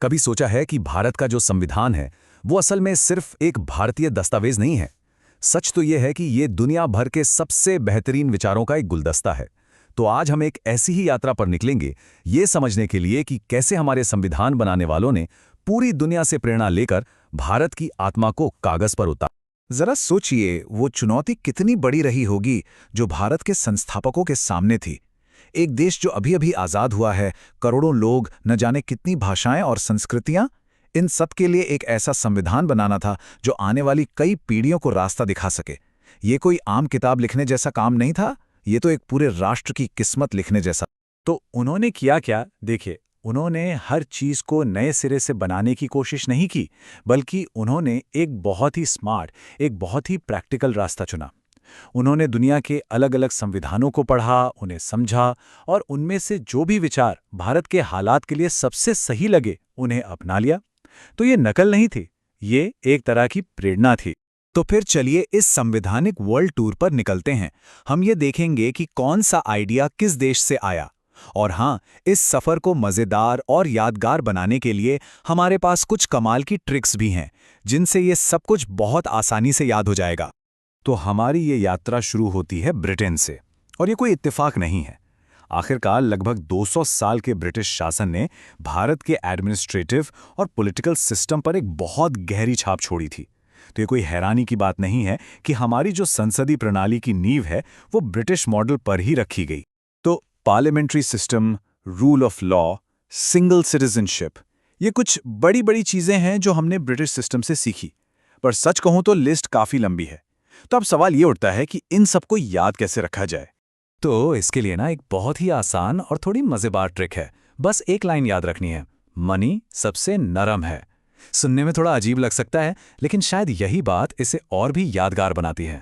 कभी सोचा है कि भारत का जो संविधान है वो असल में सिर्फ एक भारतीय दस्तावेज नहीं है। सच तो ये है कि ये दुनिया भर के सबसे बेहतरीन विचारों का एक गुलदस्ता है। तो आज हम एक ऐसी ही यात्रा पर निकलेंगे, ये समझने के लिए कि कैसे हमारे संविधान बनाने वालों ने पूरी दुनिया से प्रेरणा लेकर भारत की आत्मा को कागज पर उतारा। जरा सोचिए वो चुनौती कितनी बड़ी रही होगी जो भारत के संस्थापकों के सामने थी। एक देश जो अभी अभी आजाद हुआ है, करोड़ों लोग, न जाने कितनी भाषाएं और संस्कृतियां, इन सब के लिए एक ऐसा संविधान बनाना था जो आने वाली कई पीढ़ियों को रास्ता दिखा सके। ये कोई आम किताब लिखने जैसा काम नहीं था, ये तो एक पूरे राष्ट्र की किस्मत लिखने जैसा। तो उन्होंने किया क्या? देखिए, उन्होंने हर चीज को नए सिरे से बनाने की कोशिश नहीं की, बल्कि उन्होंने एक बहुत ही स्मार्ट, एक बहुत ही प्रैक्टिकल रास्ता चुना। उन्होंने दुनिया के अलग अलग संविधानों को पढ़ा, उन्हें समझा और उनमें से जो भी विचार भारत के हालात के लिए सबसे सही लगे उन्हें अपना लिया। तो ये नकल नहीं थी, ये एक तरह की प्रेरणा थी। तो फिर चलिए इस संवैधानिक वर्ल्ड टूर पर निकलते हैं। हम ये देखेंगे कि कौन सा आइडिया किस देश से आया। और हाँ, इस सफर को मजेदार और यादगार बनाने के लिए हमारे पास कुछ कमाल की ट्रिक्स भी हैं, जिनसे ये सब कुछ बहुत आसानी से याद हो जाएगा। तो हमारी ये यात्रा शुरू होती है ब्रिटेन से, और ये कोई इत्तेफाक नहीं है। आखिरकार लगभग 200 साल के ब्रिटिश शासन ने भारत के एडमिनिस्ट्रेटिव और पॉलिटिकल सिस्टम पर एक बहुत गहरी छाप छोड़ी थी। तो ये कोई हैरानी की बात नहीं है कि हमारी जो संसदीय प्रणाली की नींव है वो ब्रिटिश मॉडल पर ही रखी गई। तो parliamentary system, rule of law, single citizenship, ये कुछ बड़ी बड़ी चीजें हैं जो हमने ब्रिटिश सिस्टम से सीखी। पर सच कहूं तो लिस्ट काफी लंबी है। तो अब सवाल ये उठता है कि इन सबको याद कैसे रखा जाए। तो इसके लिए ना एक बहुत ही आसान और थोड़ी मजेदार ट्रिक है। बस एक लाइन याद रखनी है, मनी सबसे नरम है। सुनने में थोड़ा अजीब लग सकता है, लेकिन शायद यही बात इसे और भी यादगार बनाती है।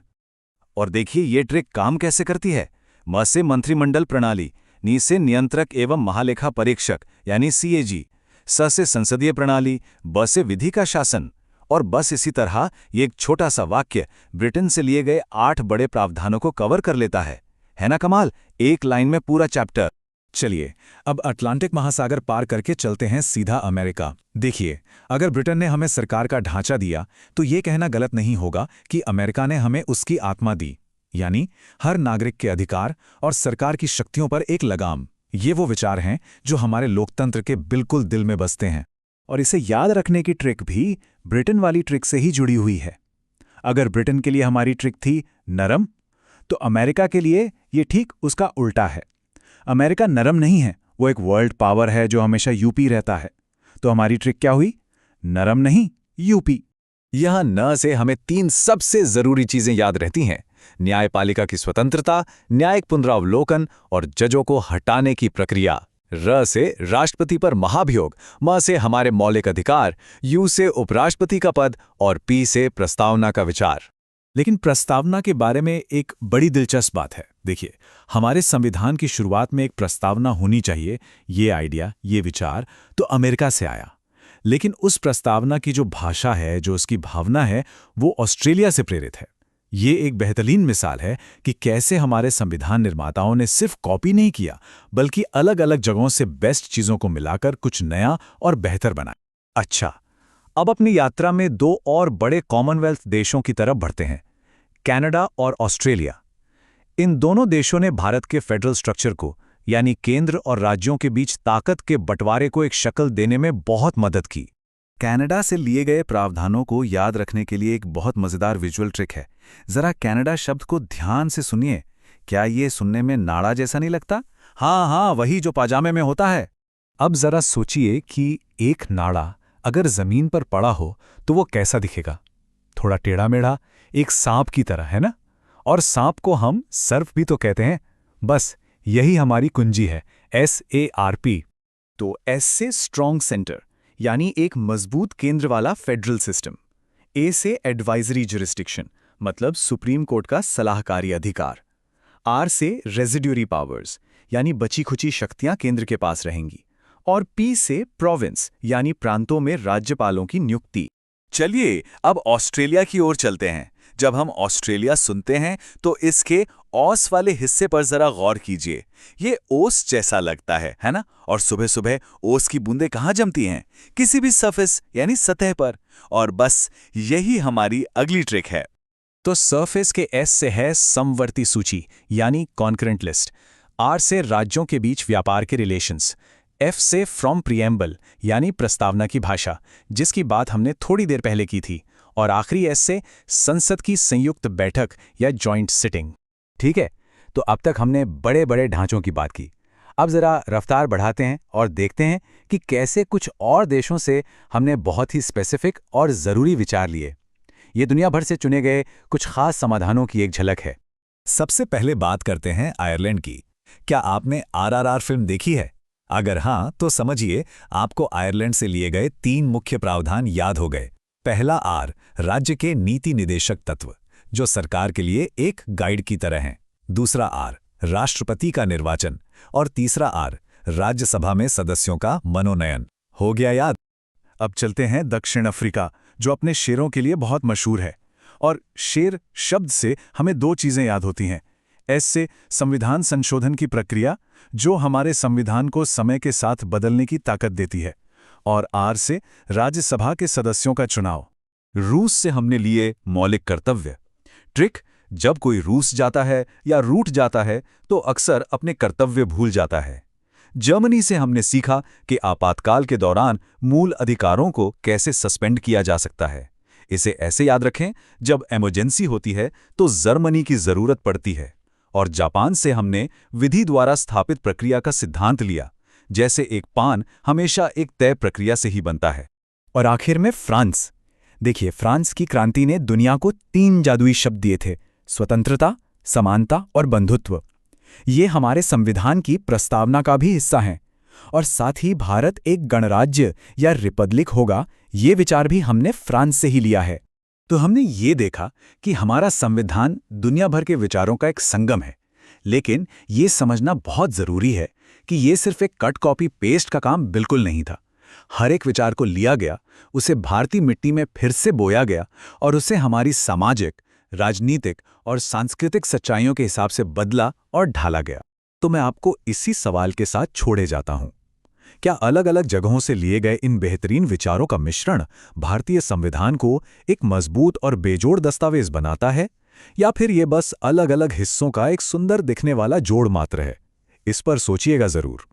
और देखिए ये ट्रिक काम कैसे करती है। म से मंत्रिमंडल प्रणाली, नी से नियंत्रक एवं महालेखा परीक्षक यानी सीएजी, स से संसदीय प्रणाली, ब से विधि का शासन, और बस इसी तरह ये एक छोटा सा वाक्य ब्रिटेन से लिए गए 8 बड़े प्रावधानों को कवर कर लेता है ना कमाल? एक लाइन में पूरा चैप्टर। चलिए अब अटलांटिक महासागर पार करके चलते हैं सीधा अमेरिका। देखिए, अगर ब्रिटेन ने हमें सरकार का ढांचा दिया तो ये कहना गलत नहीं होगा कि अमेरिका ने हमें उसकी आत्मा दी, यानी हर नागरिक के अधिकार और सरकार की शक्तियों पर एक लगाम। ये वो विचार हैं जो हमारे लोकतंत्र के बिल्कुल दिल में बसते हैं। और इसे याद रखने की ट्रिक भी ब्रिटेन वाली ट्रिक से ही जुड़ी हुई है। अगर ब्रिटेन के लिए हमारी ट्रिक थी नरम, तो अमेरिका के लिए ये ठीक उसका उल्टा है। अमेरिका नरम नहीं है, वो एक वर्ल्ड पावर है जो हमेशा यूपी रहता है। तो हमारी ट्रिक क्या हुई? नरम नहीं, यूपी। यहां न से हमें 3 सबसे जरूरी चीजें याद रहती हैं: न्यायपालिका की स्वतंत्रता, न्यायिक पुनरावलोकन और जजों को हटाने की प्रक्रिया। र से राष्ट्रपति पर महाभियोग, म से हमारे मौलिक अधिकार, यू से उपराष्ट्रपति का पद और पी से प्रस्तावना का विचार। लेकिन प्रस्तावना के बारे में एक बड़ी दिलचस्प बात है। देखिए, हमारे संविधान की शुरुआत में एक प्रस्तावना होनी चाहिए। ये आइडिया, ये विचार तो अमेरिका से आया, लेकिन उस प्रस्तावना की जो भाषा है, जो उसकी भावना है, वो ऑस्ट्रेलिया से प्रेरित है। ये एक बेहतरीन मिसाल है कि कैसे हमारे संविधान निर्माताओं ने सिर्फ कॉपी नहीं किया, बल्कि अलग अलग जगहों से बेस्ट चीजों को मिलाकर कुछ नया और बेहतर बनाया। अच्छा, अब अपनी यात्रा में 2 और बड़े कॉमनवेल्थ देशों की तरफ बढ़ते हैं, कनाडा और ऑस्ट्रेलिया। इन दोनों देशों ने भारत के फेडरल स्ट्रक्चर को, यानी केंद्र और राज्यों के बीच ताकत के बंटवारे को एक शक्ल देने में बहुत मदद की। कनाडा से लिए गए प्रावधानों को याद रखने के लिए एक बहुत मजेदार विजुअल ट्रिक है। जरा कनाडा शब्द को ध्यान से सुनिए। क्या ये सुनने में नाड़ा जैसा नहीं लगता? हाँ, वही जो पाजामे में होता है। अब जरा सोचिए कि एक नाड़ा अगर जमीन पर पड़ा हो तो वो कैसा दिखेगा? थोड़ा टेढ़ा मेढ़ा, एक सांप की तरह, है ना? और सांप को हम सर्प भी तो कहते हैं। बस यही हमारी कुंजी है, SARP। तो एस से स्ट्रॉन्ग सेंटर, यानी एक मजबूत केंद्र वाला फेडरल सिस्टम। ए से एडवाइजरी जुरिस्डिक्शन, मतलब सुप्रीम कोर्ट का सलाहकारी अधिकार। आर से रेजिड्यूरी पावर्स, यानी बची खुची शक्तियां केंद्र के पास रहेंगी। और पी से प्रोविंस, यानी प्रांतों में राज्यपालों की नियुक्ति। चलिए अब ऑस्ट्रेलिया की ओर चलते हैं, जब हम ऑस्ट्रेलिया सुनते हैं तो इसके ओस वाले हिस्से पर जरा गौर कीजिए। ये ओस जैसा लगता है ना? और सुबह सुबह ओस की बूंदें कहाँ जमती हैं? किसी भी सरफेस यानी सतह पर। और बस यही हमारी अगली ट्रिक है। तो सरफेस के एस से है समवर्ती सूची यानी कॉन्करेंट लिस्ट, आर से राज्यों के बीच व्यापार के रिलेशंस, एफ से फ्रॉम प्रिएम्बल यानी प्रस्तावना की भाषा, जिसकी बात हमने थोड़ी देर पहले की थी, और आखिरी एस से संसद की संयुक्त बैठक या जॉइंट सिटिंग। ठीक है, तो अब तक हमने बड़े बड़े ढांचों की बात की। अब जरा रफ्तार बढ़ाते हैं और देखते हैं कि कैसे कुछ और देशों से हमने बहुत ही स्पेसिफिक और ज़रूरी विचार लिए। ये दुनिया भर से चुने गए कुछ खास समाधानों की एक झलक है। सबसे पहले बात करते हैं आयरलैंड की। क्या आपने आरआरआर फिल्म देखी है? अगर हाँ, तो समझिए आपको आयरलैंड से लिए गए 3 मुख्य प्रावधान याद हो गए। पहला आर, राज्य के नीति निदेशक तत्व, जो सरकार के लिए एक गाइड की तरह हैं। दूसरा आर, राष्ट्रपति का निर्वाचन। और तीसरा आर, राज्यसभा में सदस्यों का मनोनयन। हो गया याद? अब चलते हैं दक्षिण अफ्रीका, जो अपने शेरों के लिए बहुत मशहूर है। और शेर शब्द से हमें 2 चीज़ें याद होती हैं। एस से संविधान संशोधन की प्रक्रिया, जो हमारे संविधान को समय के साथ बदलने की ताकत देती है। और आर से राज्यसभा के सदस्यों का चुनाव। रूस से हमने लिए मौलिक कर्तव्य। ट्रिक, जब कोई रूस जाता है या रूठ जाता है तो अक्सर अपने कर्तव्य भूल जाता है। जर्मनी से हमने सीखा कि आपातकाल के दौरान मूल अधिकारों को कैसे सस्पेंड किया जा सकता है। इसे ऐसे याद रखें, जब इमरजेंसी होती है तो जर्मनी की जरूरत पड़ती है। और जापान से हमने विधि द्वारा स्थापित प्रक्रिया का सिद्धांत लिया, जैसे एक पान हमेशा एक तय प्रक्रिया से ही बनता है। और आखिर में फ्रांस। देखिए, फ्रांस की क्रांति ने दुनिया को 3 जादुई शब्द दिए थे: स्वतंत्रता, समानता और बंधुत्व। ये हमारे संविधान की प्रस्तावना का भी हिस्सा हैं। और साथ ही भारत एक गणराज्य या रिपब्लिक होगा, ये विचार भी हमने फ्रांस से ही लिया है। तो हमने ये देखा कि हमारा संविधान दुनिया भर के विचारों का एक संगम है। लेकिन ये समझना बहुत ज़रूरी है कि ये सिर्फ एक कट कॉपी पेस्ट का काम बिल्कुल नहीं था। हर एक विचार को लिया गया, उसे भारतीय मिट्टी में फिर से बोया गया और उसे हमारी सामाजिक, राजनीतिक और सांस्कृतिक सच्चाइयों के हिसाब से बदला और ढाला गया। तो मैं आपको इसी सवाल के साथ छोड़े जाता हूं। क्या अलग अलग जगहों से लिए गए इन बेहतरीन विचारों का मिश्रण भारतीय संविधान को एक मजबूत और बेजोड़ दस्तावेज बनाता है, या फिर ये बस अलग अलग हिस्सों का एक सुंदर दिखने वाला जोड़ मात्र है? इस पर सोचिएगा जरूर।